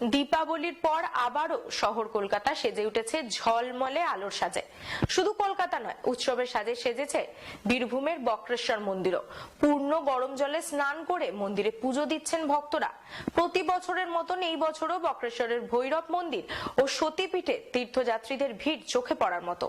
দীপাবলির পর আবারও শহর কলকাতা সেজে উঠেছে ঝলমলে আলোর সাজে। শুধু কলকাতা নয়, উৎসবের সাজে সেজেছে বীরভূমের বক্রেশ্বর মন্দিরও। পূর্ণ গরম জলে স্নান করে মন্দিরে পুজো দিচ্ছেন ভক্তরা। প্রতি বছরের মতন এই বছরও বক্রেশ্বরের ভৈরব মন্দির ও সতীপীঠে তীর্থযাত্রীদের ভিড় চোখে পড়ার মতো।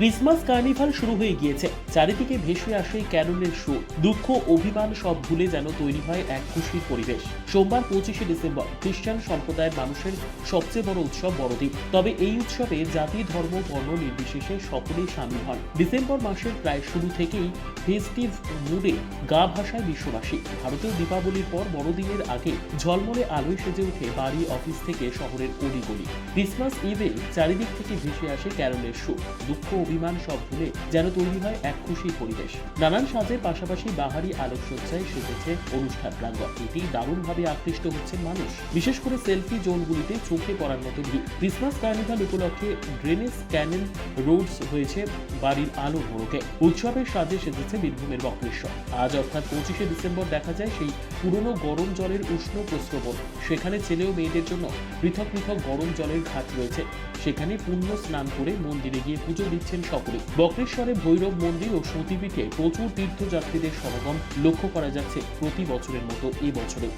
ক্রিসমাস কার্নিভাল শুরু হয়ে গিয়েছে, চারিদিকে ভেসে আসে ক্যারলের সুর। দুঃখ অভিমান সব ভুলে যেন তৈরি হয় এক খুশির পরিবেশ। সোমবার 25শে ডিসেম্বর খ্রিস্টান সম্প্রদায়ের মানুষের সবচেয়ে বড় উৎসব বড়দিন। তবে এই উৎসবে জাতি, ধর্ম, বর্ণ নির্বিশেষে সকলেই সামিল হন। ডিসেম্বর মাসের প্রায় শুরু থেকেই ফেস্টিভ মুডে গা ভাসায় বিশ্ববাসী। ভারতীয় দীপাবলির পর বড়দিনের আগে ঝলমলে আলোয় সেজে ওঠে বাড়ি, অফিস থেকে শহরের অলিগলি। ক্রিসমাস ইভে চারিদিক থেকে ভেসে আসে ক্যারলের সুর। দুঃখ অভিমান সব ভুলে যেন তৈরি হয় এক খুশির পরিবেশ। নানান সাজের পাশাপাশি বাহারি আলোকসজ্জায় সেজেছে অনুষ্ঠান প্রাঙ্গণ। এটি দারুণভাবে আকৃষ্ট হচ্ছেন মানুষ, বিশেষ করে সেলফি জোনগুলিতে চোখে পড়ার মতো ভিড়। ক্রিসমাস কার্নিভাল উপলক্ষে ড্রেনেজ ক্যানেল রোডস হয়েছে বাড়ির আলো মোড়কে। উৎসবের সাজে সেজেছে বীরভূমের বক্রেশ্বর। আজ অর্থাৎ 25শে ডিসেম্বর দেখা যায় সেই পুরনো গরম জলের উষ্ণ প্রস্রবণ। সেখানে ছেলে ও মেয়েদের জন্য পৃথক পৃথক গরম জলের ঘাট রয়েছে। সেখানে পুণ্য স্নান করে মন্দিরে গিয়ে পুজো দিচ্ছেন সকলে। বক্রেশ্বরে ভৈরব মন্দির ও সতীপীঠে প্রচুর তীর্থযাত্রীদের সমাগম লক্ষ্য করা যাচ্ছে প্রতি বছরের মতো এই বছরেও।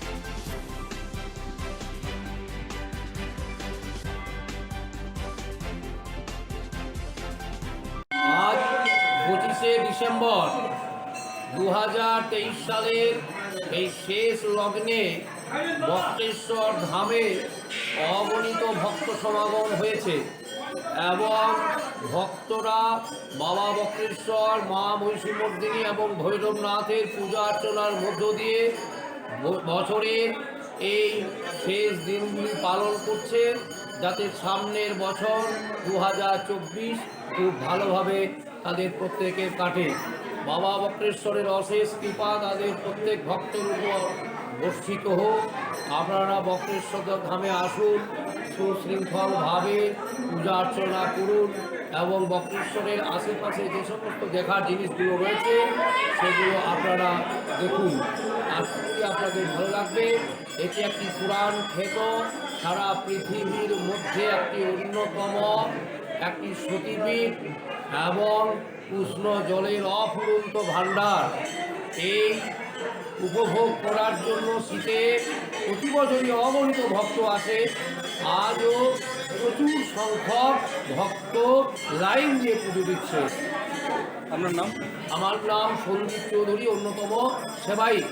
আজ 25শে ডিসেম্বর 2023 সালের এই শেষ লগ্নে বক্রেশ্বর ধামে অগণিত ভক্ত সমাগম হয়েছে এবং ভক্তরা বাবা বক্রেশ্বর, মা মহিষীমর্দিনী এবং ভৈরবনাথের পূজা অর্চনার মধ্য দিয়ে বছরের এই শেষ দিনগুলি পালন করছেন, যাতে সামনের বছর 2024 খুব ভালোভাবে তাদের প্রত্যেকের কাটে। বাবা বক্রেশ্বরের অশেষ কৃপা তাদের প্রত্যেক ভক্তের উপর বর্ষিত হোক। আপনারা বক্রেশ্বর ধামে আসুন, সুশৃঙ্খলভাবে পূজা অর্চনা করুন এবং বক্রেশ্বরের আশেপাশে যে সমস্ত দেখার জিনিসগুলো রয়েছে সেগুলো আপনারা দেখুন। আজকে আপনাদের ভালো লাগবে। এটি একটি পুরাণ খ্যাত, সারা পৃথিবীর মধ্যে একটি অন্যতম একটি সতীপীঠ এবং উষ্ণ জলের অফুরন্ত ভাণ্ডার। এই উপভোগ করার জন্য শীতে প্রতি বছরই অগণিত ভক্ত আসে। আজও প্রচুর সংখ্যক ভক্ত লাইন দিয়ে পুজো দিচ্ছে। আপনার নাম? আমার নাম সন্দীপ চৌধুরী, অন্যতম সেবায়িত।